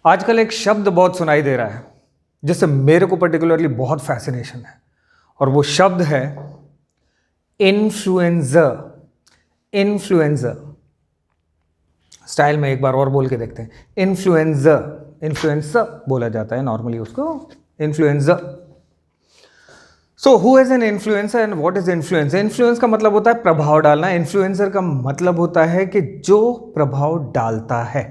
आजकल एक शब्द बहुत सुनाई दे रहा है जिससे मेरे को पर्टिकुलरली बहुत फैसिनेशन है, और वो शब्द है इन्फ्लुएंसर। इन्फ्लुएंसर स्टाइल में एक बार और बोल के देखते हैं। इन्फ्लुएंसर, इन्फ्लुएंसर बोला जाता है नॉर्मली उसको, influencer. So who is an influencer and what is influence? Influence का मतलब होता है प्रभाव डालना। इन्फ्लुएंसर का मतलब होता है कि जो प्रभाव डालता है।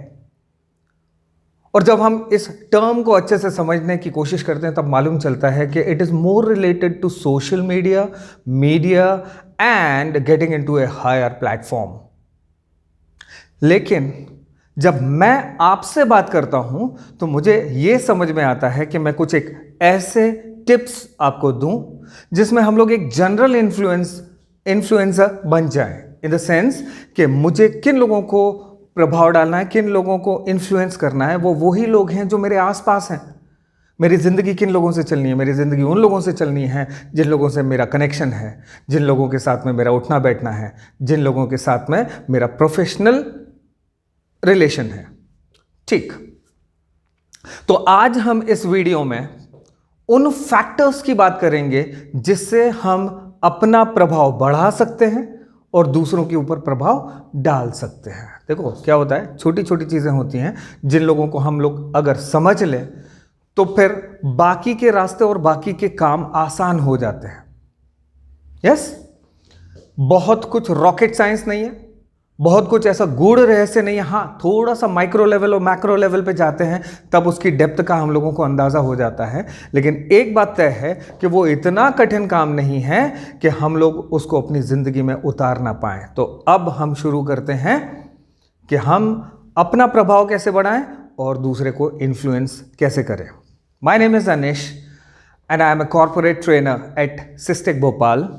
और जब हम इस टर्म को अच्छे से समझने की कोशिश करते हैं तब मालूम चलता है कि it is more related to social media and getting into a higher platform. लेकिन जब मैं आपसे बात करता हूं तो मुझे यह समझ में आता है कि मैं कुछ एक ऐसे टिप्स आपको दूं जिसमें हम लोग एक जनरल इन्फ्लुएंसर बन जाएं, इन द सेंस कि मुझे किन लोगों को प्रभाव डालना है, किन लोगों को इन्फ्लुएंस करना है, वो वही लोग हैं जो मेरे आसपास हैं। मेरी ज़िंदगी किन लोगों से चलनी है? मेरी ज़िंदगी उन लोगों से चलनी है जिन लोगों से मेरा कनेक्शन है, जिन लोगों के साथ में मेरा उठना बैठना है, जिन लोगों के साथ में मेरा प्रोफेशनल रिलेशन है। ठीक, तो आज हम इस वीडियो में उन फैक्टर्स की बात करेंगे जिससे हम अपना प्रभाव बढ़ा सकते हैं और दूसरों के ऊपर प्रभाव डाल सकते हैं। देखो क्या होता है, छोटी छोटी चीज़ें होती हैं जिन लोगों को हम लोग अगर समझ लें तो फिर बाकी के रास्ते और बाकी के काम आसान हो जाते हैं। यस, बहुत कुछ रॉकेट साइंस नहीं है, बहुत कुछ ऐसा गूढ़ रहस्य नहीं है। हाँ, थोड़ा सा माइक्रो लेवल और मैक्रो लेवल पे जाते हैं तब उसकी डेप्थ का हम लोगों को अंदाजा हो जाता है। लेकिन एक बात तय है कि वो इतना कठिन काम नहीं है कि हम लोग उसको अपनी जिंदगी में उतार ना पाए। तो अब हम शुरू करते हैं कि हम अपना प्रभाव कैसे बढ़ाएं और दूसरे को इन्फ्लुएंस कैसे करें। My name is Anish and I am a corporate trainer at Systech Bhopal.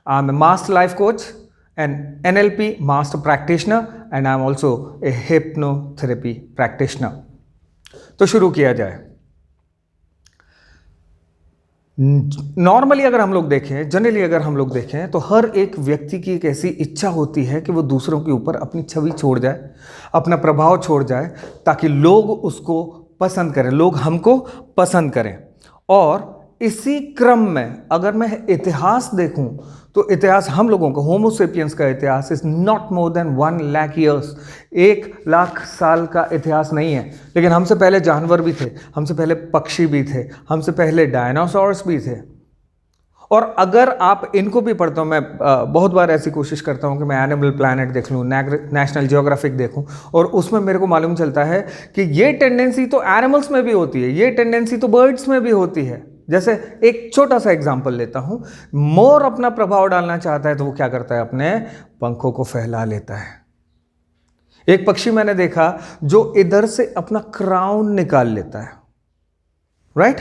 I am a master life coach an NLP master practitioner and I'm also a hypnotherapy practitioner। तो शुरू किया जाए। नॉर्मली अगर हम लोग देखें, जनरली अगर हम लोग देखें तो हर एक व्यक्ति की एक ऐसी इच्छा होती है कि वो दूसरों के ऊपर अपनी छवि छोड़ जाए, अपना प्रभाव छोड़ जाए, ताकि लोग उसको पसंद करें, लोग हमको पसंद करें। और इसी क्रम में अगर मैं इतिहास देखूं तो इतिहास हम लोगों का, होमोसेपियंस का इतिहास is not more than 1 lakh years. 1 lakh साल का इतिहास नहीं है। लेकिन हमसे पहले जानवर भी थे, हमसे पहले पक्षी भी थे, हमसे पहले डायनासोर्स भी थे। और अगर आप इनको भी पढ़ते हो, मैं बहुत बार ऐसी कोशिश करता हूं कि मैं एनिमल प्लैनेट देख लूँ, नेशनल जियोग्राफिक देखूं, और उसमें मेरे को मालूम चलता है कि ये टेंडेंसी तो एनिमल्स में भी होती है, ये टेंडेंसी तो बर्ड्स में भी होती है। जैसे एक छोटा सा एग्जाम्पल लेता हूं, मोर अपना प्रभाव डालना चाहता है तो वो क्या करता है, अपने पंखों को फैला लेता है। एक पक्षी मैंने देखा जो इधर से अपना क्राउन निकाल लेता है, राइट।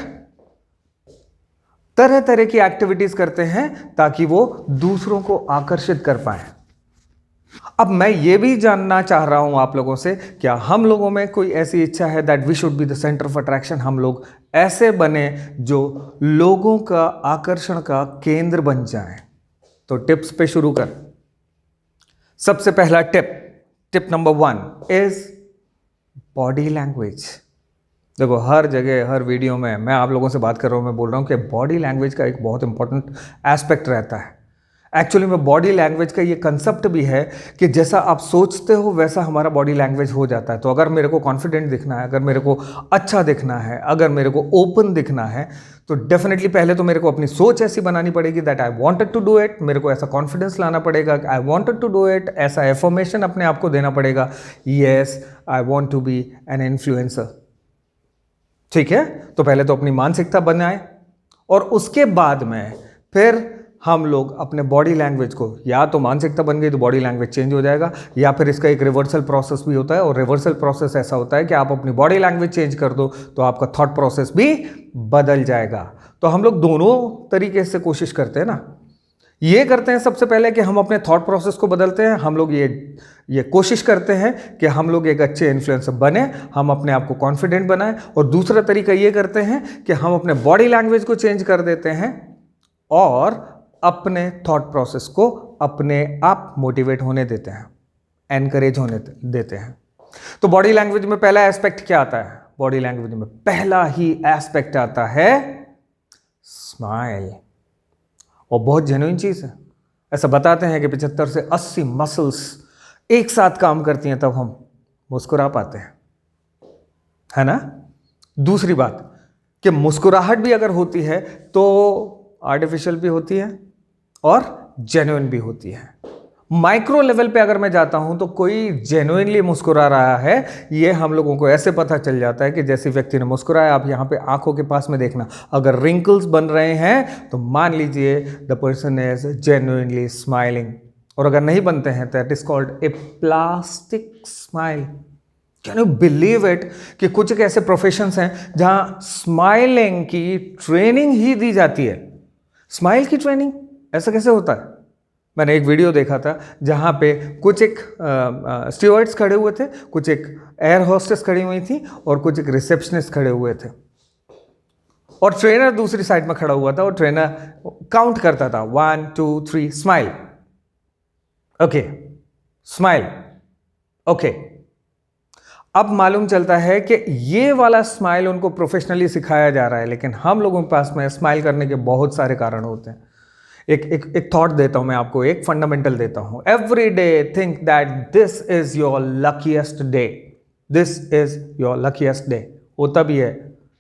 तरह तरह की एक्टिविटीज करते हैं ताकि वो दूसरों को आकर्षित कर पाए। अब मैं ये भी जानना चाह रहा हूं आप लोगों से, क्या हम लोगों में कोई ऐसी इच्छा है that we should be the centre of attraction? हम लोग ऐसे बने जो लोगों का आकर्षण का केंद्र बन जाएं। तो टिप्स पे शुरू कर। सबसे पहला tip number 1 is body language. देखो, हर जगह हर वीडियो में मैं आप लोगों से बात कर रहा हूं, मैं बोल रहा हूं कि बॉडी लैंग्वेज का एक बहुत इंपॉर्टेंट एस्पेक्ट रहता है। एक्चुअली में बॉडी लैंग्वेज का ये कंसेप्ट भी है कि जैसा आप सोचते हो वैसा हमारा बॉडी लैंग्वेज हो जाता है। तो अगर मेरे को कॉन्फिडेंट दिखना है, अगर मेरे को अच्छा दिखना है, अगर मेरे को ओपन दिखना है, तो डेफिनेटली पहले तो मेरे को अपनी सोच ऐसी बनानी पड़ेगी that I wanted to do it. मेरे को ऐसा कॉन्फिडेंस लाना पड़ेगा कि I wanted to do it. ऐसा एफर्मेशन अपने आप को देना पड़ेगा, yes I want to be an influencer. ठीक है, तो पहले तो अपनी मानसिकता बनाए और उसके बाद में फिर हम लोग अपने बॉडी लैंग्वेज को, या तो मानसिकता बन गई तो बॉडी लैंग्वेज चेंज हो जाएगा, या फिर इसका एक रिवर्सल प्रोसेस भी होता है। और रिवर्सल प्रोसेस ऐसा होता है कि आप अपनी बॉडी लैंग्वेज चेंज कर दो तो आपका थॉट प्रोसेस भी बदल जाएगा। तो हम लोग दोनों तरीके से कोशिश करते हैं ना। ये करते हैं सबसे पहले कि हम अपने थॉट प्रोसेस को बदलते हैं। हम लोग ये कोशिश करते हैं कि हम लोग एक अच्छे इन्फ्लुएंसर बने, हम अपने आप को कॉन्फिडेंट बनाएं। और दूसरा तरीका ये करते हैं कि हम अपने बॉडी लैंग्वेज को चेंज कर देते हैं और अपने थॉट प्रोसेस को अपने आप मोटिवेट होने देते हैं, एनकरेज होने देते हैं। तो बॉडी लैंग्वेज में पहला एस्पेक्ट क्या आता है? बॉडी लैंग्वेज में पहला ही एस्पेक्ट आता है स्माइल, और बहुत जेन्युइन चीज है। ऐसा बताते हैं कि 75 से 80 मसल्स एक साथ काम करती हैं तब हम मुस्कुरा पाते हैं, है ना। दूसरी बात कि मुस्कुराहट भी अगर होती है तो आर्टिफिशियल भी होती है और जेन्युइन भी होती है। माइक्रो लेवल पे अगर मैं जाता हूं तो कोई जेन्युइनली मुस्कुरा रहा है, ये हम लोगों को ऐसे पता चल जाता है कि जैसे व्यक्ति ने मुस्कुराया, आप यहां पे आंखों के पास में देखना, अगर रिंकल्स बन रहे हैं तो मान लीजिए the person is genuinely smiling, और अगर नहीं बनते हैं that is called a plastic smile. Can you believe it कि कुछ एक ऐसे प्रोफेशंस हैं जहां स्माइलिंग की ट्रेनिंग ही दी जाती है। स्माइल की ट्रेनिंग, ऐसा कैसे होता है? मैंने एक वीडियो देखा था जहां पे कुछ एक स्टीवर्ड्स खड़े हुए थे, कुछ एक एयर होस्टेस खड़ी हुई थी और कुछ एक रिसेप्शनिस्ट खड़े हुए थे, और ट्रेनर दूसरी साइड में खड़ा हुआ था और ट्रेनर काउंट करता था 1 2 3 स्माइल, ओके स्माइल, ओके। अब मालूम चलता है कि ये वाला स्माइल उनको प्रोफेशनली सिखाया जा रहा है, लेकिन हम लोगों के पास में स्माइल करने के बहुत सारे कारण होते हैं। एक थॉट देता हूं मैं आपको, एक फंडामेंटल देता हूं। Every day think that this is your luckiest day, this is your luckiest day. होता भी है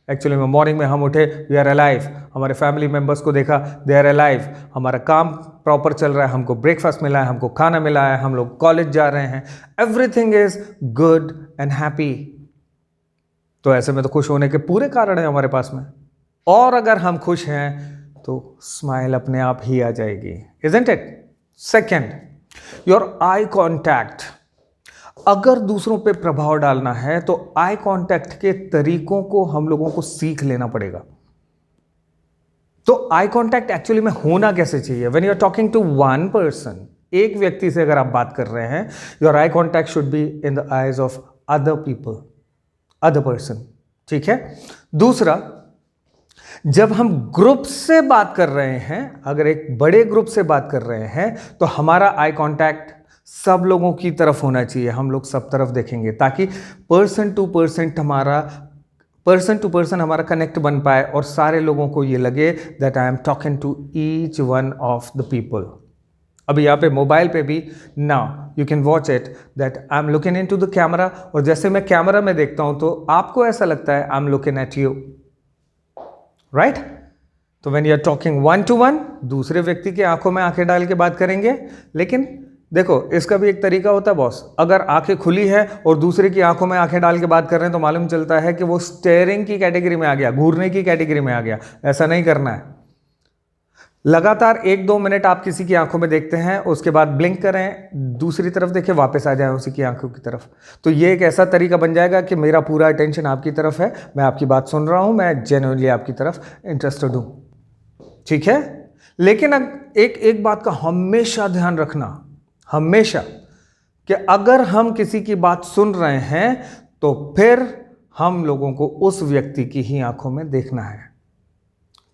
एक्चुअली में। मॉर्निंग में हम उठे, वी आर अलाइव, हमारे फैमिली मेंबर्स को देखा, दे आर अलाइव, हमारा काम प्रॉपर चल रहा है, हमको ब्रेकफास्ट मिला है, हमको खाना मिला है, हम लोग कॉलेज जा रहे हैं, everything is good and happy. तो ऐसे में तो खुश होने के पूरे कारण है हमारे पास में, और अगर हम खुश हैं तो स्माइल अपने आप ही आ जाएगी, isn't it? Second, your eye contact. अगर दूसरों पे प्रभाव डालना है तो आई कांटेक्ट के तरीकों को हम लोगों को सीख लेना पड़ेगा। तो आई कांटेक्ट एक्चुअली में होना कैसे चाहिए? When you are talking to one person, एक व्यक्ति से अगर आप बात कर रहे हैं, your eye contact should be in the eyes of other people, other person, ठीक है। दूसरा, जब हम ग्रुप से बात कर रहे हैं, अगर एक बड़े ग्रुप से बात कर रहे हैं, तो हमारा आई कांटेक्ट सब लोगों की तरफ होना चाहिए, हम लोग सब तरफ देखेंगे, ताकि पर्सन टू पर्सन हमारा कनेक्ट बन पाए और सारे लोगों को ये लगे that I am talking to each one of the people. अभी यहाँ पे मोबाइल पे भी now you can watch it that I am looking into the camera, और जैसे मैं कैमरा में देखता हूं तो आपको ऐसा लगता है I am looking at you, right. तो when you are talking one to one, दूसरे व्यक्ति की आंखों में आंखें डाल के बात करेंगे। लेकिन देखो, इसका भी एक तरीका होता है बॉस, अगर आंखें खुली है और दूसरे की आंखों में आंखें डाल के बात कर रहे हैं तो मालूम चलता है कि वो स्टेयरिंग की कैटेगरी में आ गया, घूरने की कैटेगरी में आ गया। ऐसा नहीं करना है। लगातार 1-2 मिनट आप किसी की आंखों में देखते हैं, उसके बाद ब्लिंक करें, दूसरी तरफ देखें, वापस आ जाएं उसी की आंखों की तरफ। तो ये एक ऐसा तरीका बन जाएगा कि मेरा पूरा अटेंशन आपकी तरफ है, मैं आपकी बात सुन रहा हूं, मैं जेन्युइनली आपकी तरफ इंटरेस्टेड हूं, ठीक है। लेकिन एक बात का हमेशा ध्यान रखना, हमेशा, कि अगर हम किसी की बात सुन रहे हैं तो फिर हम लोगों को उस व्यक्ति की ही आंखों में देखना है,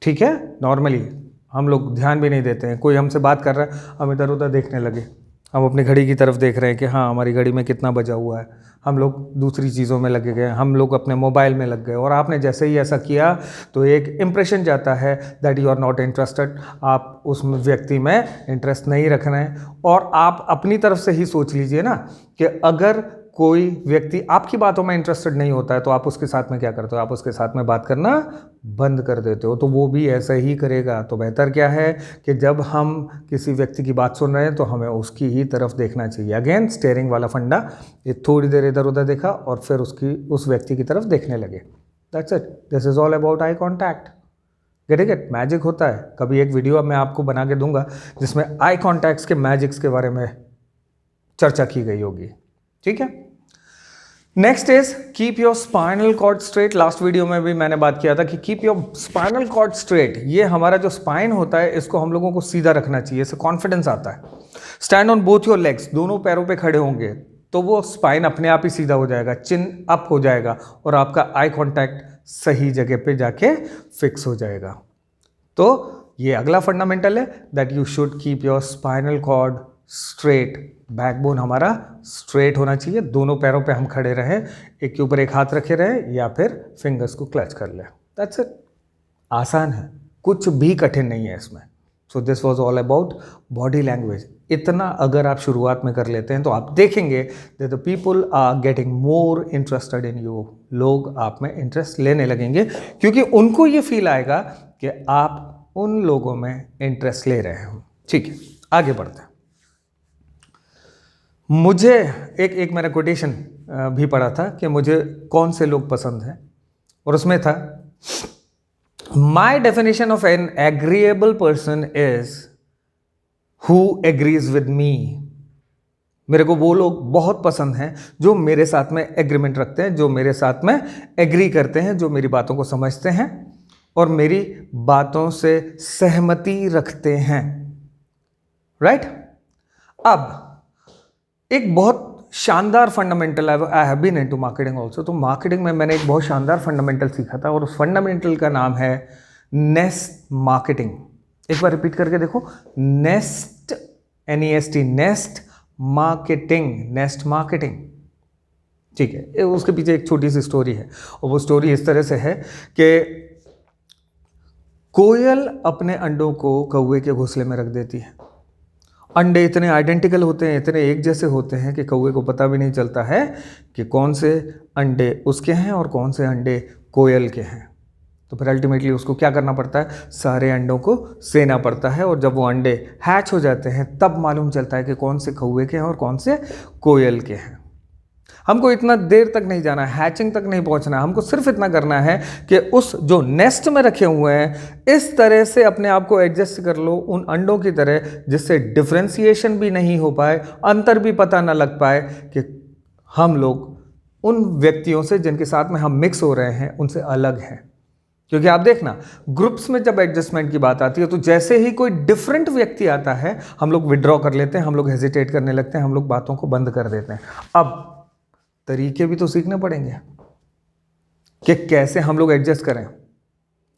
ठीक है। नॉर्मली हम लोग ध्यान भी नहीं देते हैं, कोई हमसे बात कर रहा है, हम इधर उधर देखने लगे, हम अपनी घड़ी की तरफ देख रहे हैं कि हाँ हमारी घड़ी में कितना बजा हुआ है, हम लोग दूसरी चीज़ों में लगे गए, हम लोग अपने मोबाइल में लग गए, और आपने जैसे ही ऐसा किया तो एक इंप्रेशन जाता है that you are not interested, आप उस व्यक्ति में इंटरेस्ट नहीं रख रहे हैं। और आप अपनी तरफ से ही सोच लीजिए ना कि अगर कोई व्यक्ति आपकी बातों में इंटरेस्टेड नहीं होता है तो आप उसके साथ में क्या करते हो? आप उसके साथ में बात करना बंद कर देते हो, तो वो भी ऐसा ही करेगा। तो बेहतर क्या है कि जब हम किसी व्यक्ति की बात सुन रहे हैं तो हमें उसकी ही तरफ देखना चाहिए। अगेन स्टेयरिंग वाला फंडा, ये थोड़ी देर इधर उधर देखा और फिर उस व्यक्ति की तरफ देखने लगे। That's it, this is all about eye contact. Getting it? Magic होता है। कभी एक वीडियो मैं आपको बना के दूंगा जिसमें आई कॉन्टैक्ट्स के मैजिक्स के बारे में चर्चा की गई होगी, ठीक है। Next is keep your spinal cord straight. Last video में भी मैंने बात किया था कि keep your spinal cord straight. ये हमारा जो स्पाइन होता है इसको हम लोगों को सीधा रखना चाहिए, इससे कॉन्फिडेंस आता है। Stand on both your legs, दोनों पैरों पे खड़े होंगे तो वो स्पाइन अपने आप ही सीधा हो जाएगा, चिन अप हो जाएगा और आपका आई कॉन्टैक्ट सही जगह पे जाके फिक्स हो जाएगा। तो ये अगला फंडामेंटल है that you should keep your spinal cord straight, backbone हमारा स्ट्रेट होना चाहिए, दोनों पैरों पे हम खड़े रहें, एक के ऊपर एक हाथ रखे रहें या फिर फिंगर्स को क्लच कर लें। That's it. आसान है, कुछ भी कठिन नहीं है इसमें। So this was all about body language. इतना अगर आप शुरुआत में कर लेते हैं तो आप देखेंगे that the people are getting more interested in you. लोग आप में इंटरेस्ट लेने लगेंगे क्योंकि उनको ये फील आएगा कि आप उन लोगों में इंटरेस्ट ले रहे हो। ठीक है, आगे बढ़ते हैं। मुझे एक मेरा कोटेशन भी पढ़ा था कि मुझे कौन से लोग पसंद हैं, और उसमें था My definition of an agreeable person is who agrees with me। मेरे को वो लोग बहुत पसंद हैं जो मेरे साथ में एग्रीमेंट रखते हैं, जो मेरे साथ में एग्री करते हैं, जो मेरी बातों को समझते हैं और मेरी बातों से सहमति रखते हैं। राइट? अब एक बहुत शानदार fundamental, I have been into marketing also, तो मार्केटिंग में मैंने एक बहुत शानदार फंडामेंटल सीखा था और उस फंडामेंटल का नाम है नेस्ट मार्केटिंग। एक बार रिपीट करके देखो, nest, NEST, nest marketing, nest marketing. ठीक है, उसके पीछे एक छोटी सी स्टोरी है और वो स्टोरी इस तरह से है कि कोयल अपने अंडों को कौवे के घोंसले में रख देती है। अंडे इतने आइडेंटिकल होते हैं, इतने एक जैसे होते हैं कि कौवे को पता भी नहीं चलता है कि कौन से अंडे उसके हैं और कौन से अंडे कोयल के हैं। तो फिर अल्टीमेटली उसको क्या करना पड़ता है, सारे अंडों को सेना पड़ता है, और जब वो अंडे हैच हो जाते हैं तब मालूम चलता है कि कौन से कौवे के हैं और कौन से कोयल के हैं। हमको इतना देर तक नहीं जाना है, हैचिंग तक नहीं पहुंचना, हमको सिर्फ इतना करना है कि उस जो नेस्ट में रखे हुए हैं इस तरह से अपने आप को एडजस्ट कर लो उन अंडों की तरह, जिससे डिफ्रेंसिएशन भी नहीं हो पाए, अंतर भी पता ना लग पाए कि हम लोग उन व्यक्तियों से जिनके साथ में हम मिक्स हो रहे हैं उनसे अलग हैं। क्योंकि आप देखना, ग्रुप्स में जब एडजस्टमेंट की बात आती है तो जैसे ही कोई डिफरेंट व्यक्ति आता है हम लोग विड्रॉ कर लेते हैं, हम लोग हेजिटेट करने लगते हैं, हम लोग बातों को बंद कर देते हैं। अब तरीके भी तो सीखने पड़ेंगे कि कैसे हम लोग एडजस्ट करें।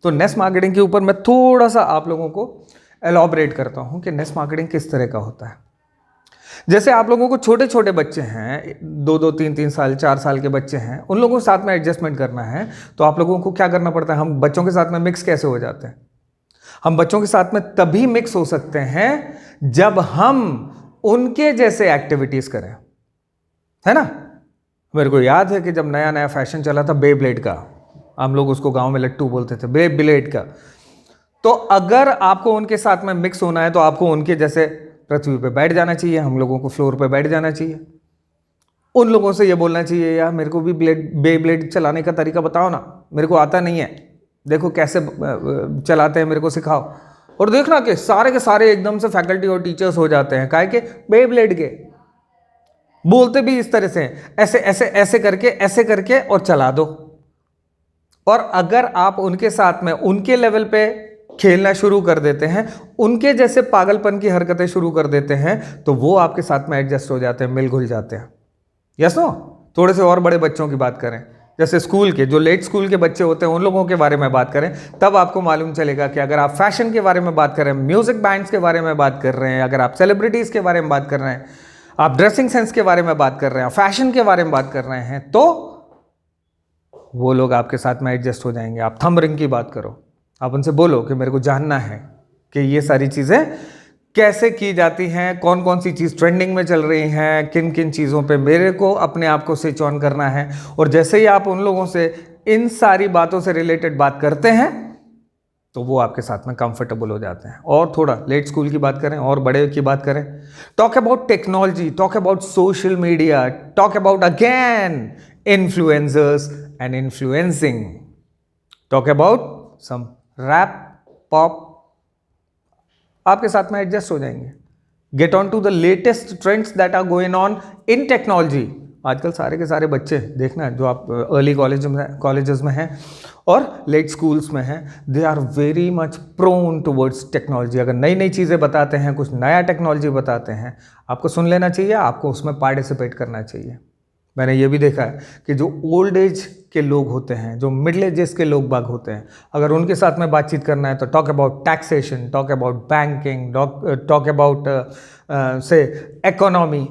तो नेस्ट मार्केटिंग के ऊपर मैं थोड़ा सा आप लोगों को एलॉबरेट करता हूं कि नेस्ट मार्केटिंग किस तरह का होता है। जैसे आप लोगों को छोटे छोटे बच्चे हैं, 2-2, 3-3 साल, 4 साल के बच्चे हैं, उन लोगों के साथ में एडजस्टमेंट करना है तो आप लोगों को क्या करना पड़ता है, हम बच्चों के साथ में मिक्स कैसे हो जाते हैं? हम बच्चों के साथ में तभी मिक्स हो सकते हैं जब हम उनके जैसे एक्टिविटीज करें, है ना? मेरे को याद है कि जब नया नया फैशन चला था बेब्लेड का, हम लोग उसको गांव में लट्टू बोलते थे, बेब्लेड का। तो अगर आपको उनके साथ में मिक्स होना है तो आपको उनके जैसे पृथ्वी पे बैठ जाना चाहिए, हम लोगों को फ्लोर पे बैठ जाना चाहिए। उन लोगों से ये बोलना चाहिए, यार मेरे को भी बेब्लेड चलाने का तरीका बताओ ना, मेरे को आता नहीं है, देखो कैसे चलाते हैं, मेरे को सिखाओ। और देखना कि सारे के सारे एकदम से फैकल्टी और टीचर्स हो जाते हैं, काहे के बेब्लेड के। बोलते भी इस तरह से, ऐसे ऐसे ऐसे करके और चला दो। और अगर आप उनके साथ में उनके लेवल पे खेलना शुरू कर देते हैं, उनके जैसे पागलपन की हरकतें शुरू कर देते हैं, तो वो आपके साथ में एडजस्ट हो जाते हैं, मिल घुल जाते हैं। Yes no? थोड़े से और बड़े बच्चों की बात करें, जैसे स्कूल के जो लेट स्कूल के बच्चे होते हैं, उन लोगों के बारे में बात करें, तब आपको मालूम चलेगा कि अगर आप फैशन के बारे में बात कर रहे हैं, म्यूजिक बैंड्स के बारे में बात कर रहे हैं, अगर आप सेलिब्रिटीज के बारे में बात कर रहे हैं, आप ड्रेसिंग सेंस के बारे में बात कर रहे हैं, फैशन के बारे में बात कर रहे हैं, तो वो लोग आपके साथ में एडजस्ट हो जाएंगे। आप थंब रिंग की बात करो, आप उनसे बोलो कि मेरे को जानना है कि ये सारी चीज़ें कैसे की जाती हैं, कौन कौन सी चीज़ ट्रेंडिंग में चल रही हैं, किन किन चीज़ों पे मेरे को अपने आप को स्विच ऑन करना है। और जैसे ही आप उन लोगों से इन सारी बातों से रिलेटेड बात करते हैं तो वो आपके साथ में कंफर्टेबल हो जाते हैं। और थोड़ा लेट स्कूल की बात करें और बड़े की बात करें, talk about technology, talk about social media, talk about again influencers and influencing, talk about some rap pop, आपके साथ में एडजस्ट हो जाएंगे। Get on to the latest trends that are going on in technology. आजकल सारे के सारे बच्चे देखना जो आप अर्ली कॉलेजेस में हैं और लेट स्कूल्स में हैं, they are very much prone towards technology. अगर नई नई चीज़ें बताते हैं, कुछ नया टेक्नोलॉजी बताते हैं, आपको सुन लेना चाहिए, आपको उसमें पार्टिसिपेट करना चाहिए। मैंने ये भी देखा है कि जो ओल्ड एज के लोग होते हैं, जो मिडिल एजेस के लोग बाग होते हैं, अगर उनके साथ में बातचीत करना है तो talk about taxation, talk about banking, talk about से इकोनॉमी,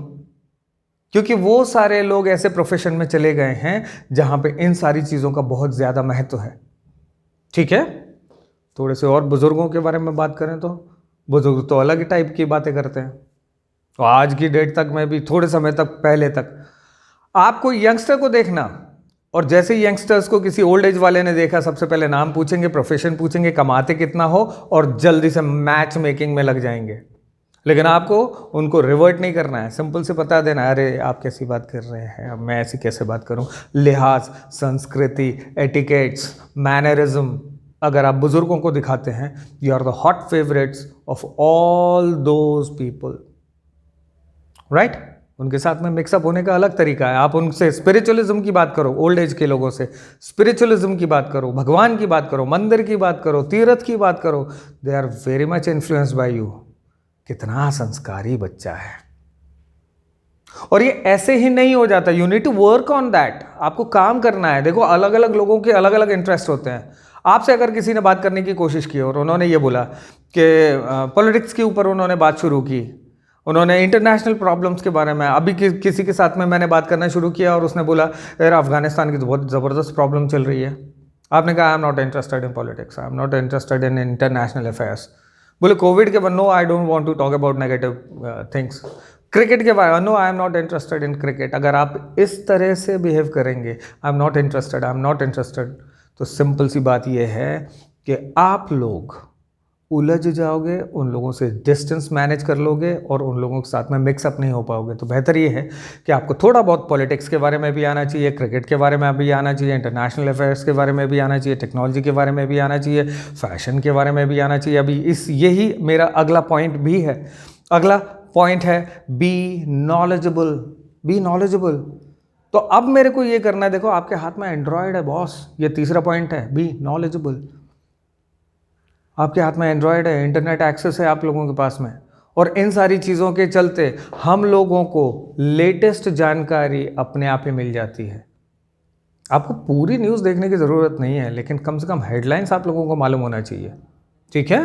क्योंकि वो सारे लोग ऐसे प्रोफेशन में चले गए हैं जहां पे इन सारी चीज़ों का बहुत ज़्यादा महत्व है। ठीक है, थोड़े से और बुज़ुर्गों के बारे में बात करें तो बुज़ुर्ग तो अलग ही टाइप की बातें करते हैं। तो आज की डेट तक मैं भी थोड़े समय तक पहले तक आपको यंगस्टर को देखना, और जैसे ही यंगस्टर्स को किसी ओल्ड एज वाले ने देखा, सबसे पहले नाम पूछेंगे, प्रोफेशन पूछेंगे, कमाते कितना हो, और जल्दी से मैच मेकिंग में लग जाएंगे। लेकिन आपको उनको रिवर्ट नहीं करना है, सिंपल से बता देना, अरे आप कैसी बात कर रहे हैं, अब मैं ऐसी कैसे बात करूं। लिहाज, संस्कृति, एटिकेट्स, मैनरिज्म अगर आप बुजुर्गों को दिखाते हैं, you are the hot favourites of all those people, right. उनके साथ में मिक्सअप होने का अलग तरीका है। आप उनसे स्पिरिचुअलिज्म की बात करो, ओल्ड एज के लोगों से स्पिरिचुअलिज्म की बात करो, भगवान की बात करो, मंदिर की बात करो, तीर्थ की बात करो, they are very much influenced by you. कितना संस्कारी बच्चा है। और ये ऐसे ही नहीं हो जाता, you need to work on that. आपको काम करना है। देखो, अलग अलग लोगों के अलग अलग इंटरेस्ट होते हैं। आपसे अगर किसी ने बात करने की कोशिश की और उन्होंने ये बोला कि पॉलिटिक्स के ऊपर उन्होंने बात शुरू की, उन्होंने इंटरनेशनल प्रॉब्लम्स के बारे में, अभी किसी के साथ में मैंने बात करना शुरू किया और उसने बोला यार अफगानिस्तान की तो बहुत ज़बरदस्त प्रॉब्लम चल रही है। आपने कहा I am not interested in politics, I am not interested in international affairs. बोले कोविड के बाद no I don't want to talk about negative things. Cricket के बारे में no I am not interested in cricket. अगर आप इस तरह से बिहेव करेंगे, I am not interested, I am not interested, तो सिंपल सी बात यह है कि आप लोग उलझ जाओगे, उन लोगों से डिस्टेंस मैनेज कर लोगे और उन लोगों के साथ में मिक्सअप नहीं हो पाओगे। तो बेहतर ये है कि आपको थोड़ा बहुत पॉलिटिक्स के बारे में भी आना चाहिए, क्रिकेट के बारे में भी आना चाहिए, इंटरनेशनल अफेयर्स के बारे में भी आना चाहिए, टेक्नोलॉजी के बारे में भी आना चाहिए, फैशन के बारे में भी आना चाहिए। अभी यही मेरा अगला पॉइंट भी है। अगला पॉइंट है बी नॉलेजेबल। B knowledgeable. तो अब मेरे को ये करना है, देखो आपके हाथ में एंड्रॉयड है बॉस, ये तीसरा पॉइंट है, बी नॉलेजेबल। आपके हाथ में एंड्रॉयड है, इंटरनेट एक्सेस है आप लोगों के पास में, और इन सारी चीज़ों के चलते हम लोगों को लेटेस्ट जानकारी अपने आप ही मिल जाती है। आपको पूरी न्यूज़ देखने की ज़रूरत नहीं है, लेकिन कम से कम हेडलाइंस आप लोगों को मालूम होना चाहिए। ठीक है,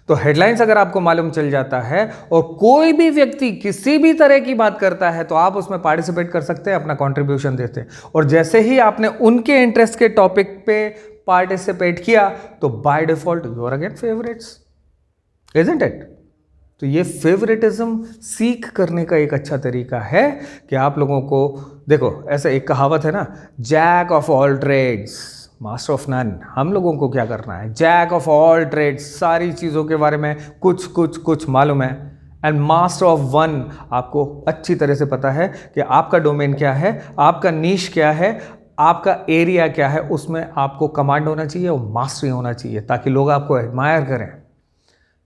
तो हेडलाइंस अगर आपको मालूम चल जाता है और कोई भी व्यक्ति किसी भी तरह की बात करता है तो आप उसमें पार्टिसिपेट कर सकते हैं, अपना कंट्रीब्यूशन देते हैं। और जैसे ही आपने उनके इंटरेस्ट के टॉपिक पे पार्टिसिपेट किया तो by default you are again favourites, isn't it. तो ये फेवरेटिज्म सीख करने का एक अच्छा तरीका है कि आप लोगों को, देखो ऐसे एक कहावत है ना, jack of all trades master of none. हम लोगों को क्या करना है, जैक ऑफ ऑल ट्रेड्स, सारी चीज़ों के बारे में कुछ कुछ कुछ मालूम है, एंड मास्टर ऑफ वन। आपको अच्छी तरह से पता है कि आपका डोमेन क्या है, आपका नीश क्या है, आपका एरिया क्या है, उसमें आपको कमांड होना चाहिए और मास्टरी होना चाहिए, ताकि लोग आपको एडमायर करें।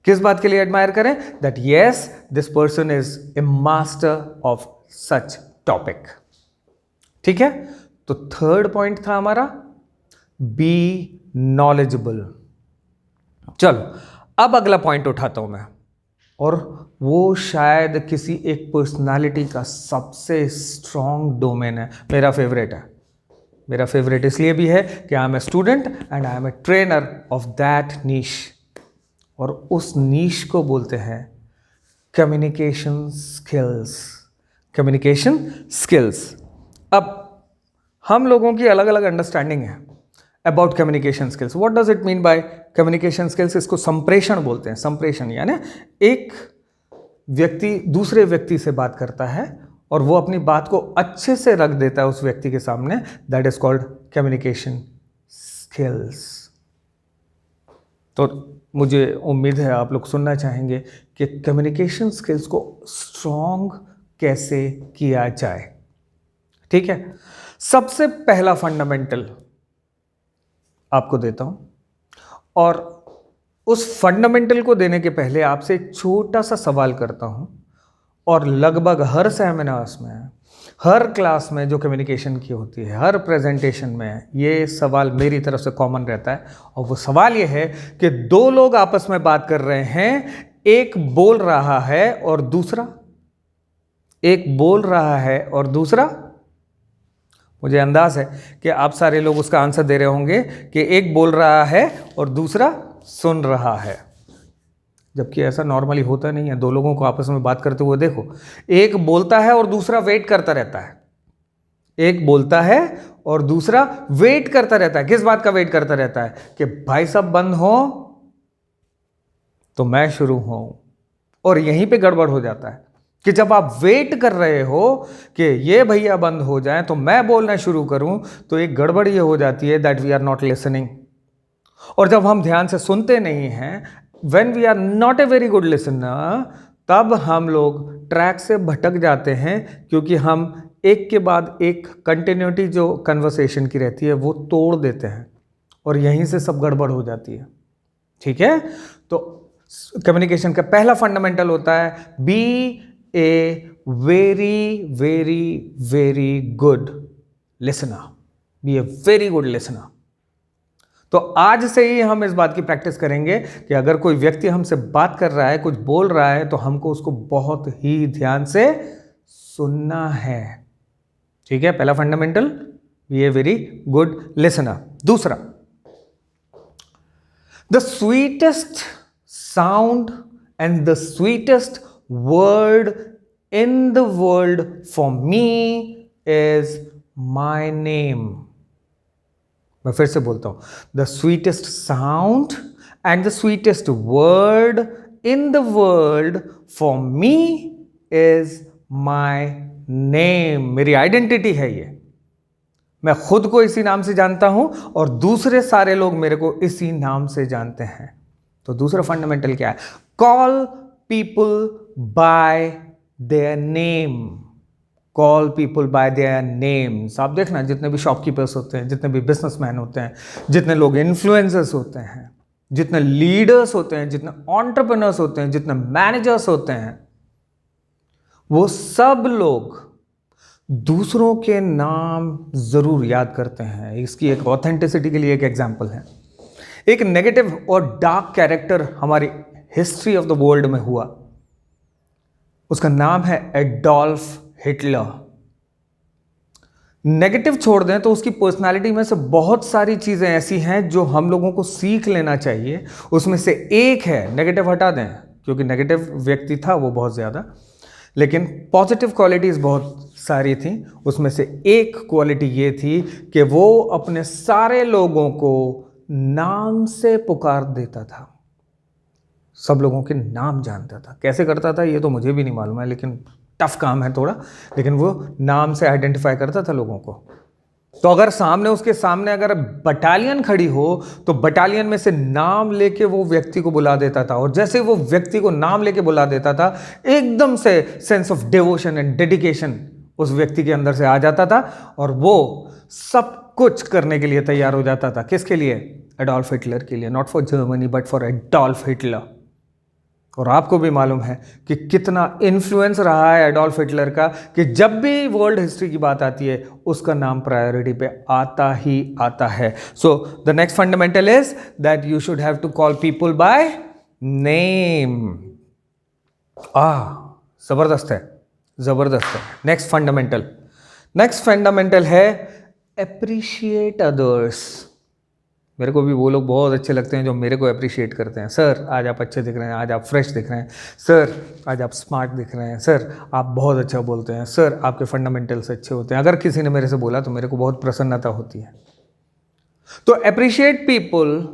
किस बात के लिए एडमायर करें? That yes this person is a master of such topic. ठीक है, तो थर्ड पॉइंट था हमारा बी नॉलेजेबल। चलो अब अगला पॉइंट उठाता हूं मैं, और वो शायद किसी एक पर्सनालिटी का सबसे स्ट्रॉन्ग डोमेन है, मेरा फेवरेट है। मेरा फेवरेट इसलिए भी है कि I am a student and I am a trainer of that niche, और उस नीश को बोलते हैं कम्युनिकेशन स्किल्स। Communication skills. अब हम लोगों की अलग अलग अंडरस्टैंडिंग है about communication skills. What does it mean by communication skills? इसको संप्रेषण बोलते हैं। संप्रेषण यानी एक व्यक्ति दूसरे व्यक्ति से बात करता है और वो अपनी बात को अच्छे से रख देता है उस व्यक्ति के सामने, that is called communication skills. तो मुझे उम्मीद है आप लोग सुनना चाहेंगे कि कम्युनिकेशन स्किल्स को स्ट्रॉन्ग कैसे किया जाए। ठीक है, सबसे पहला फंडामेंटल आपको देता हूं, और उस फंडामेंटल को देने के पहले आपसे एक छोटा सा सवाल करता हूं, और लगभग हर सेमिनार्स में, हर क्लास में जो कम्युनिकेशन की होती है, हर प्रेजेंटेशन में ये सवाल मेरी तरफ से कॉमन रहता है। और वो सवाल ये है कि दो लोग आपस में बात कर रहे हैं, एक बोल रहा है और दूसरा मुझे अंदाज है कि आप सारे लोग उसका आंसर दे रहे होंगे कि एक बोल रहा है और दूसरा सुन रहा है, जबकि ऐसा नॉर्मली होता नहीं है। दो लोगों को आपस में बात करते हुए देखो, एक बोलता है और दूसरा वेट करता रहता है। एक बोलता है और दूसरा वेट करता रहता है। किस बात का वेट करता रहता है? कि भाई साहब बंद हो तो मैं शुरू हूं। और यहीं पे गड़बड़ हो जाता है कि जब आप वेट कर रहे हो कि ये भैया बंद हो जाएं तो मैं बोलना शुरू करूं, तो एक गड़बड़ ये हो जाती है that we are not listening. और जब हम ध्यान से सुनते नहीं हैं, when we are not a very good listener, तब हम लोग ट्रैक से भटक जाते हैं, क्योंकि हम एक के बाद एक कंटिन्यूटी जो कन्वर्सेशन की रहती है वो तोड़ देते हैं और यहीं से सब गड़बड़ हो जाती है। ठीक है, तो कम्युनिकेशन का पहला फंडामेंटल होता है be a very very very good listener. Be a very good listener. तो आज से ही हम इस बात की प्रैक्टिस करेंगे कि अगर कोई व्यक्ति हमसे बात कर रहा है, कुछ बोल रहा है, तो हमको उसको बहुत ही ध्यान से सुनना है। ठीक है, पहला fundamental, be a very good listener. दूसरा, the sweetest sound and the sweetest word in the world for me is my name. मैं फिर से बोलता हूं, the sweetest sound and the sweetest word in the world for me is my name. मेरी identity है ये। मैं खुद को इसी नाम से जानता हूं और दूसरे सारे लोग मेरे को इसी नाम से जानते हैं। तो दूसरा फंडामेंटल क्या है? Call people bye their name. Call people bye their names. आप देखना, जितने भी शॉपकीपर्स होते हैं, जितने भी बिजनेसमैन होते हैं, जितने लोग इन्फ्लुएंसर्स होते हैं, जितने लीडर्स होते हैं, जितने एंटरप्रेन्योर्स होते हैं, जितने मैनेजर्स होते हैं, वो सब लोग दूसरों के नाम जरूर याद करते हैं। इसकी एक ऑथेंटिसिटी के लिए एक एग्जांपल है। एक नेगेटिव और डार्क कैरेक्टर हमारी हिस्ट्री ऑफ द वर्ल्ड में हुआ, उसका नाम है एडोल्फ हिटलर। नेगेटिव छोड़ दें तो उसकी पर्सनालिटी में से बहुत सारी चीजें ऐसी हैं जो हम लोगों को सीख लेना चाहिए। उसमें से एक है, नेगेटिव हटा दें क्योंकि नेगेटिव व्यक्ति था वो बहुत ज्यादा, लेकिन पॉजिटिव क्वालिटीज बहुत सारी थी। उसमें से एक क्वालिटी ये थी कि वो अपने सारे लोगों को नाम से पुकार देता था। सब लोगों के नाम जानता था। कैसे करता था ये तो मुझे भी नहीं मालूम है, लेकिन टफ काम है थोड़ा, लेकिन वो नाम से आइडेंटिफाई करता था लोगों को। तो अगर सामने, उसके सामने अगर बटालियन खड़ी हो तो बटालियन में से नाम लेके वो व्यक्ति को बुला देता था, और जैसे वो व्यक्ति को नाम लेके बुला देता था, एकदम से sense of devotion and dedication उस व्यक्ति के अंदर से आ जाता था और वो सब कुछ करने के लिए तैयार हो जाता था। किसके लिए? एडोल्फ हिटलर के लिए। Not for Germany but for Adolf Hitler. और आपको भी मालूम है कि कितना इन्फ्लुएंस रहा है एडोल्फ हिटलर का, कि जब भी वर्ल्ड हिस्ट्री की बात आती है उसका नाम प्रायोरिटी पे आता ही आता है। So the next fundamental is that you should have to call people by name. जबरदस्त है, जबरदस्त है। नेक्स्ट फंडामेंटल है एप्रिशिएट अदर्स। मेरे को भी वो लोग बहुत अच्छे लगते हैं जो मेरे को अप्रिशिएट करते हैं। सर आज आप अच्छे दिख रहे हैं, आज आप फ्रेश दिख रहे हैं, सर आज आप स्मार्ट दिख रहे हैं, सर आप बहुत अच्छा बोलते हैं, सर आपके फंडामेंटल्स अच्छे होते हैं। अगर किसी ने मेरे से बोला तो मेरे को बहुत प्रसन्नता होती है। तो appreciate people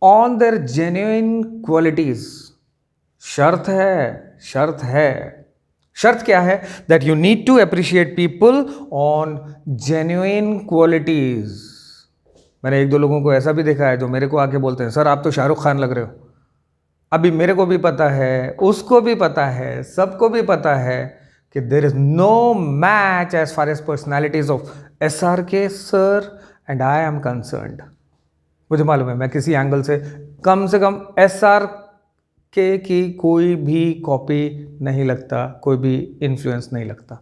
on their genuine qualities. शर्त क्या है? That you need to appreciate people on genuine qualities. मैंने एक दो लोगों को ऐसा भी देखा है जो मेरे को आके बोलते हैं, सर आप तो शाहरुख खान लग रहे हो। अभी मेरे को भी पता है, उसको भी पता है, सबको भी पता है कि there is no match as far as personalities of SRK sir and I am concerned. मुझे मालूम है मैं किसी एंगल से कम SRK की कोई भी कॉपी नहीं लगता, कोई भी इन्फ्लुएंस नहीं लगता।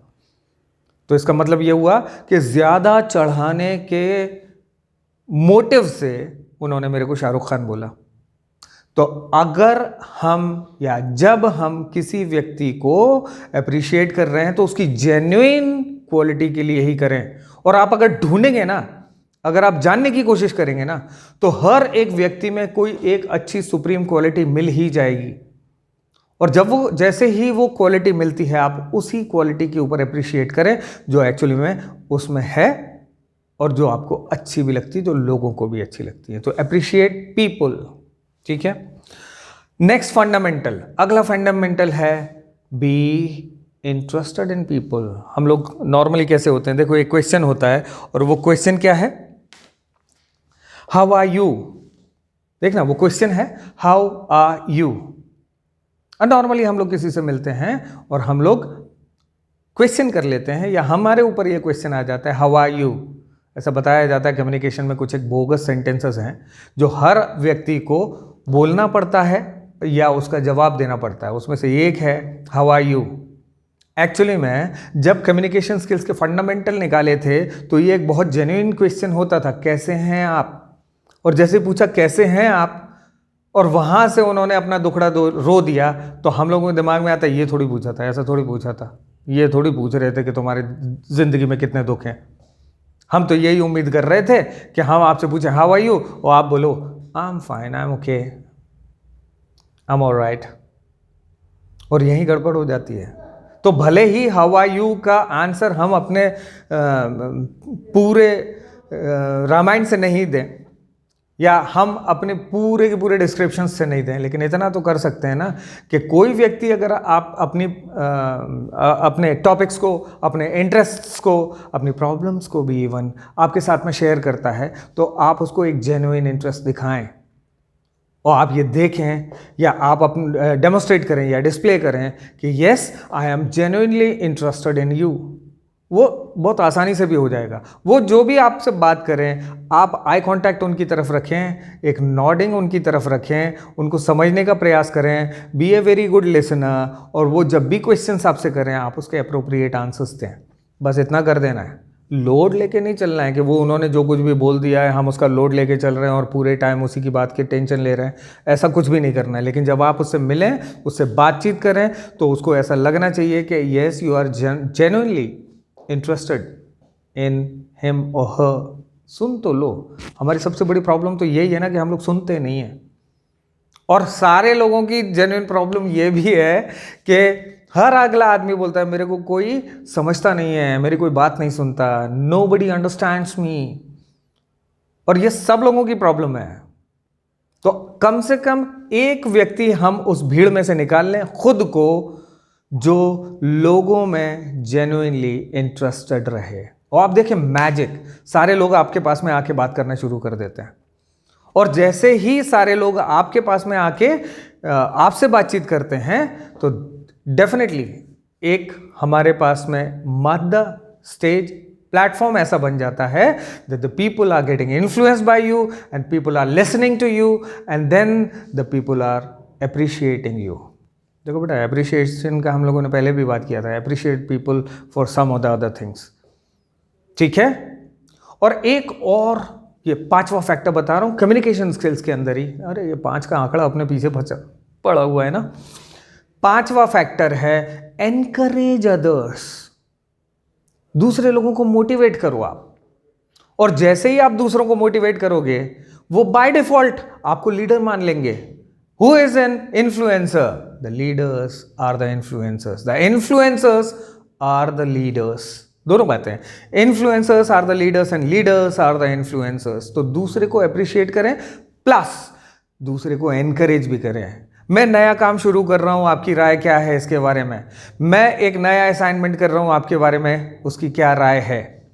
तो इसका मतलब ये हुआ कि ज़्यादा चढ़ाने के मोटिव से उन्होंने मेरे को शाहरुख खान बोला। तो अगर हम या जब हम किसी व्यक्ति को अप्रिशिएट कर रहे हैं तो उसकी जेन्युइन क्वालिटी के लिए ही करें। और आप अगर ढूंढेंगे ना, अगर आप जानने की कोशिश करेंगे ना, तो हर एक व्यक्ति में कोई एक अच्छी सुप्रीम क्वालिटी मिल ही जाएगी। और जब वो जैसे ही वो क्वालिटी मिलती है, आप उसी क्वालिटी के ऊपर अप्रिशिएट करें जो एक्चुअली में उसमें है और जो आपको अच्छी भी लगती है, जो लोगों को भी अच्छी लगती है। तो अप्रिशिएट पीपल, ठीक है। नेक्स्ट फंडामेंटल, अगला फंडामेंटल है बी इंटरेस्टेड इन पीपल। हम लोग नॉर्मली कैसे होते हैं, देखो एक क्वेश्चन होता है और वो क्वेश्चन क्या है, हाउ आर यू। देखना वो क्वेश्चन है हाउ आर यू। नॉर्मली हम लोग किसी से मिलते हैं और हम लोग क्वेश्चन कर लेते हैं, या हमारे ऊपर ये क्वेश्चन आ जाता है हाउ आर यू। ऐसा बताया जाता है कम्युनिकेशन में कुछ एक बोगस सेंटेंसेस हैं जो हर व्यक्ति को बोलना पड़ता है या उसका जवाब देना पड़ता है। उसमें से एक है हाउ आर यू। एक्चुअली में जब कम्युनिकेशन स्किल्स के फंडामेंटल निकाले थे तो ये एक बहुत जेन्युइन क्वेश्चन होता था, कैसे हैं आप। और जैसे पूछा कैसे हैं आप, और वहां से उन्होंने अपना दुखड़ा रो दिया, तो हम लोगों के दिमाग में आता है ये थोड़ी पूछा था, ऐसा थोड़ी पूछा था, ये थोड़ी पूछ रहे थे कि तुम्हारी जिंदगी में कितने दुख हैं। हम तो यही उम्मीद कर रहे थे कि हम आपसे पूछें हाउ आर यू और आप बोलो I am fine, I am okay, I am alright, और यही गड़बड़ हो जाती है। तो भले ही हाउ आर यू का आंसर हम अपने पूरे रामायण से नहीं दें या हम अपने पूरे के पूरे डिस्क्रिप्शन से नहीं दें, लेकिन इतना तो कर सकते हैं ना कि कोई व्यक्ति अगर आप अपने टॉपिक्स को, अपने इंटरेस्ट्स को, अपनी प्रॉब्लम्स को भी इवन आपके साथ में शेयर करता है, तो आप उसको एक जेन्युइन इंटरेस्ट दिखाएं और आप ये देखें या आप अपने डेमोस्ट्रेट करें या डिस्प्ले करें कि yes I am genuinely interested in you. वो बहुत आसानी से भी हो जाएगा। वो जो भी आपसे बात करें, आप आई कांटेक्ट उनकी तरफ रखें, एक नॉडिंग उनकी तरफ रखें, उनको समझने का प्रयास करें, be a very good listener, और वो जब भी क्वेश्चंस आपसे करें आप उसके अप्रोप्रिएट आंसर्स दें। बस इतना कर देना है। लोड लेके नहीं चलना है कि वो उन्होंने जो कुछ भी बोल दिया है हम उसका लोड लेके चल रहे हैं और पूरे टाइम उसी की बात की टेंशन ले रहे हैं। ऐसा कुछ भी नहीं करना है। लेकिन जब आप उससे मिलें, उससे बातचीत करें, तो उसको ऐसा लगना चाहिए कि yes you are genuinely interested in him और हर। सुन तो लो। हमारी सबसे बड़ी प्रॉब्लम तो यही है ना कि हम लोग सुनते नहीं हैं। और सारे लोगों की जेन्युइन प्रॉब्लम ये भी है कि हर अगला आदमी बोलता है मेरे को कोई समझता नहीं है, मेरी कोई बात नहीं सुनता, नोबडी अंडरस्टैंड्स मी। और ये सब लोगों की प्रॉब्लम है। तो कम से कम एक व्यक्ति हम उस भीड़ में से निकाल लें खुद को जो लोगों में जेन्युइनली इंटरेस्टेड रहे। और आप देखें मैजिक, सारे लोग आपके पास में आके बात करना शुरू कर देते हैं। और जैसे ही सारे लोग आपके पास में आके आपसे बातचीत करते हैं तो डेफिनेटली एक हमारे पास में मध्य स्टेज प्लेटफॉर्म ऐसा बन जाता है that the people are getting influenced by you and people are listening to you and then the people are appreciating you। देखो बेटा, एप्रिशिएशन का हम लोगों ने पहले भी बात किया था, appreciate people for some of the other things, ठीक है। और एक और ये पांचवा फैक्टर बता रहा हूं कम्युनिकेशन स्किल्स के अंदर ही। अरे ये 5 का आंकड़ा अपने पीछे पड़ा हुआ है ना। पांचवा फैक्टर है एनकरेज अदर्स। दूसरे लोगों को मोटिवेट करो आप। और जैसे ही आप दूसरों को मोटिवेट करोगे, वो बाय डिफॉल्ट आपको लीडर मान लेंगे। Who is an influencer? The leaders are the influencers, the influencers are the leaders. दोनों बातें हैं, influencers are the leaders and leaders are the influencers. तो दूसरे को अप्रिशिएट करें प्लस दूसरे को एनकरेज भी करें। मैं नया काम शुरू कर रहा हूं, आपकी राय क्या है इसके बारे में? मैं एक नया असाइनमेंट कर रहा हूं, आपके बारे में उसकी क्या राय है?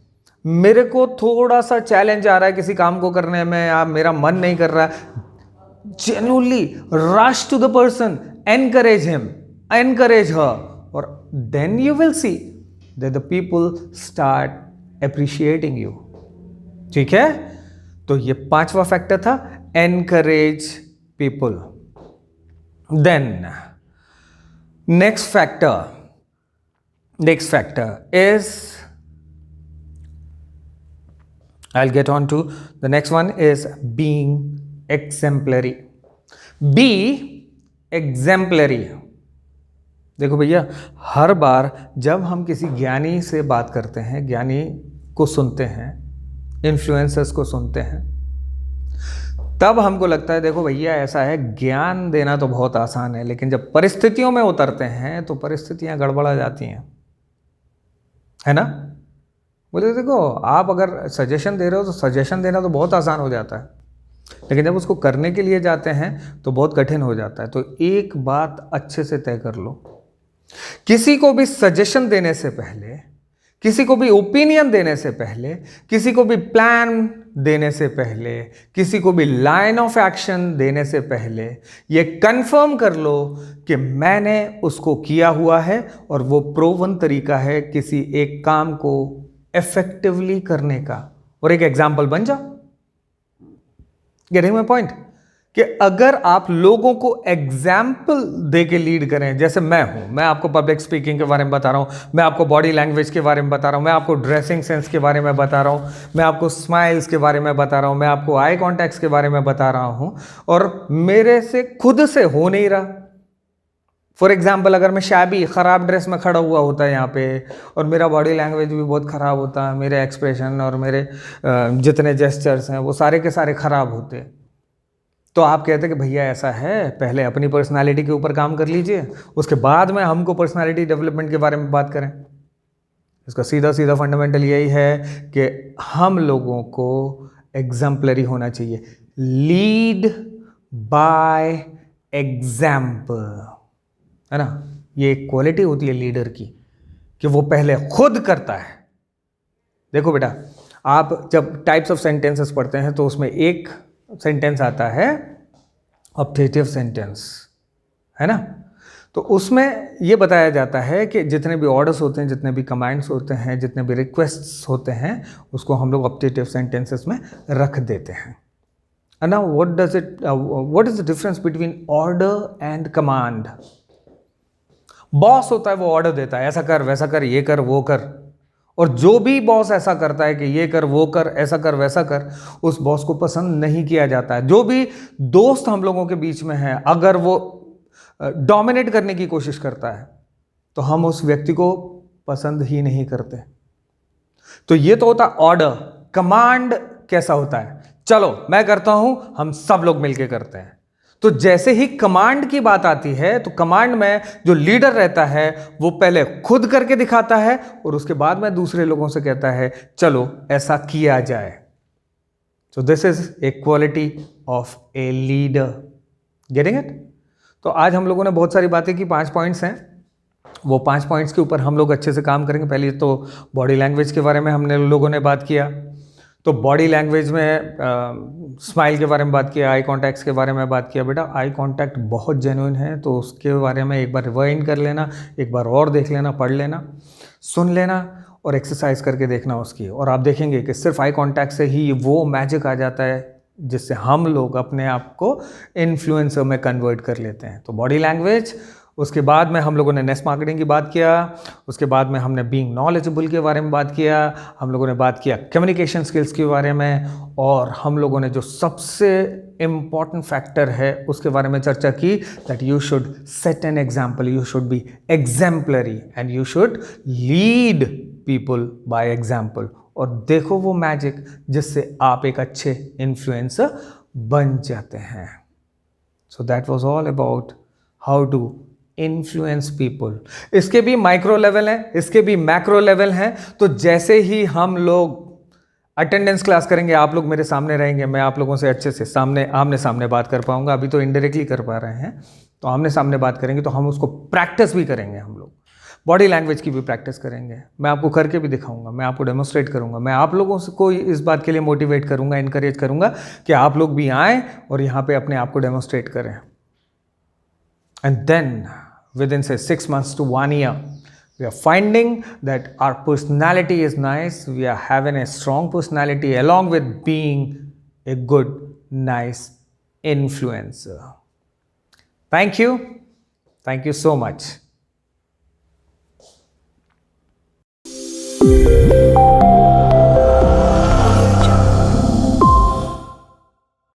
मेरे को थोड़ा सा चैलेंज आ रहा है किसी काम को करने में, आप मेरा मन नहीं कर रहा, genuinely rush to the person, encourage him, encourage her, और then you will see that the people start appreciating you। ठीक है, तो ये पांचवा फैक्टर था, encourage people। then next factor is, I'll get on to the next one, is being exemplary। be exemplary। देखो भैया, हर बार जब हम किसी ज्ञानी से बात करते हैं, ज्ञानी को सुनते हैं, इन्फ्लुएंसर्स को सुनते हैं, तब हमको लगता है देखो भैया ऐसा है, ज्ञान देना तो बहुत आसान है, लेकिन जब परिस्थितियों में उतरते हैं तो परिस्थितियां गड़बड़ा जाती हैं, है ना। बोले देखो, आप अगर सजेशन दे रहे हो तो सजेशन देना तो बहुत आसान हो जाता है, लेकिन जब उसको करने के लिए जाते हैं तो बहुत कठिन हो जाता है। तो एक बात अच्छे से तय कर लो, किसी को भी सजेशन देने से पहले, किसी को भी ओपिनियन देने से पहले, किसी को भी प्लान देने से पहले, किसी को भी लाइन ऑफ एक्शन देने से पहले ये कंफर्म कर लो कि मैंने उसको किया हुआ है और वो प्रूवन तरीका है किसी एक काम को इफेक्टिवली करने का, और एक एग्जाम्पल बन जाओ। Getting my point? कि अगर आप लोगों को एग्जाम्पल दे के लीड करें, जैसे मैं हूं, मैं आपको पब्लिक स्पीकिंग के बारे में बता रहा हूं, मैं आपको बॉडी लैंग्वेज के बारे में बता रहा हूं, मैं आपको ड्रेसिंग सेंस के बारे में बता रहा हूं, मैं आपको स्माइल्स के बारे में बता रहा हूं, मैं आपको आई कॉन्टैक्ट्स के बारे में बता रहा हूं, और मेरे से खुद से हो नहीं रहा। फॉर एग्जाम्पल, अगर मैं शैबी ख़राब ड्रेस में खड़ा हुआ होता है यहाँ पे, और मेरा बॉडी लैंग्वेज भी बहुत ख़राब होता है, मेरे एक्सप्रेशन और मेरे जितने जेस्चर्स हैं वो सारे के सारे ख़राब होते, तो आप कहते कि भैया ऐसा है, पहले अपनी पर्सनालिटी के ऊपर काम कर लीजिए, उसके बाद में हमको पर्सनालिटी डेवलपमेंट के बारे में बात करें। इसका सीधा सीधा फंडामेंटल यही है कि हम लोगों को एग्जाम्पलरी होना चाहिए, लीड बाय एग्जाम्पल, है ना। ये एक क्वालिटी होती है लीडर की कि वो पहले खुद करता है। देखो बेटा, आप जब टाइप्स ऑफ सेंटेंसेस पढ़ते हैं तो उसमें एक सेंटेंस आता है ऑब्जेक्टिव सेंटेंस, है ना। तो उसमें ये बताया जाता है कि जितने भी ऑर्डर्स होते हैं, जितने भी कमांड्स होते हैं, जितने भी रिक्वेस्ट्स होते हैं, उसको हम लोग ऑब्जेक्टिव सेंटेंसेस में रख देते हैं। ना what is the difference between order and command? Boss होता है, वो ऑर्डर देता है, ऐसा कर, वैसा कर, ये कर, वो कर, और जो भी बॉस ऐसा करता है कि ये कर, वो कर, ऐसा कर, वैसा कर, उस बॉस को पसंद नहीं किया जाता है। जो भी दोस्त हम लोगों के बीच में है, अगर वो डोमिनेट करने की कोशिश करता है तो हम उस व्यक्ति को पसंद ही नहीं करते। तो ये तो होता ऑर्डर। कमांड कैसा होता है? चलो मैं करता हूं, हम सब लोग मिलके करते हैं। तो जैसे ही कमांड की बात आती है तो कमांड में जो लीडर रहता है वो पहले खुद करके दिखाता है और उसके बाद में दूसरे लोगों से कहता है चलो ऐसा किया जाए। So this is a quality of a leader. Getting it? तो आज हम लोगों ने बहुत सारी बातें की, 5 पॉइंट्स हैं, वो 5 पॉइंट्स के ऊपर हम लोग अच्छे से काम करेंगे। पहले तो बॉडी लैंग्वेज के बारे में हमने लोगों ने बात किया, तो बॉडी लैंग्वेज में स्माइल के बारे में बात किया, आई कॉन्टैक्ट्स के बारे में बात किया। बेटा आई कॉन्टैक्ट बहुत जेन्युइन है, तो उसके बारे में एक बार रिवाइंड कर लेना, एक बार और देख लेना, पढ़ लेना, सुन लेना और एक्सरसाइज करके देखना उसकी, और आप देखेंगे कि सिर्फ आई कॉन्टैक्ट से ही वो मैजिक आ जाता है जिससे हम लोग अपने आप को इन्फ्लुएंसर में कन्वर्ट कर लेते हैं। तो बॉडी लैंग्वेज, उसके बाद में हम लोगों ने नेस्ट मार्केटिंग की बात किया, उसके बाद में हमने बीइंग नॉलेजेबल के बारे में बात किया, हम लोगों ने बात किया कम्युनिकेशन स्किल्स के बारे में, और हम लोगों ने जो सबसे इम्पॉर्टेंट फैक्टर है उसके बारे में चर्चा की, that you should set an example, you should be exemplary and you should lead people by example. और देखो वो मैजिक जिससे आप एक अच्छे इन्फ्लुएंसर बन जाते हैं। So that was all about how to influence people. इसके भी माइक्रो लेवल हैं, इसके भी मैक्रो लेवल हैं। तो जैसे ही हम लोग अटेंडेंस क्लास करेंगे, आप लोग मेरे सामने रहेंगे, मैं आप लोगों से अच्छे से आमने सामने बात कर पाऊंगा। अभी तो इनडायरेक्टली कर पा रहे हैं, तो आमने सामने बात करेंगे तो हम उसको प्रैक्टिस भी करेंगे। हम लोग बॉडी लैंग्वेज की भी प्रैक्टिस करेंगे, मैं आपको करके भी दिखाऊंगा, मैं आपको डेमोस्ट्रेट करूंगा, मैं आप लोगों को इस बात के लिए मोटिवेट करूंगा, इनकरेज करूंगा कि आप लोग भी आएँ और यहाँ पे अपने आप को डेमोस्ट्रेट करें। And then within say 6 months to 1 year, we are finding that our personality is nice. We are having a strong personality along with being a good, nice influencer. Thank you. Thank you so much.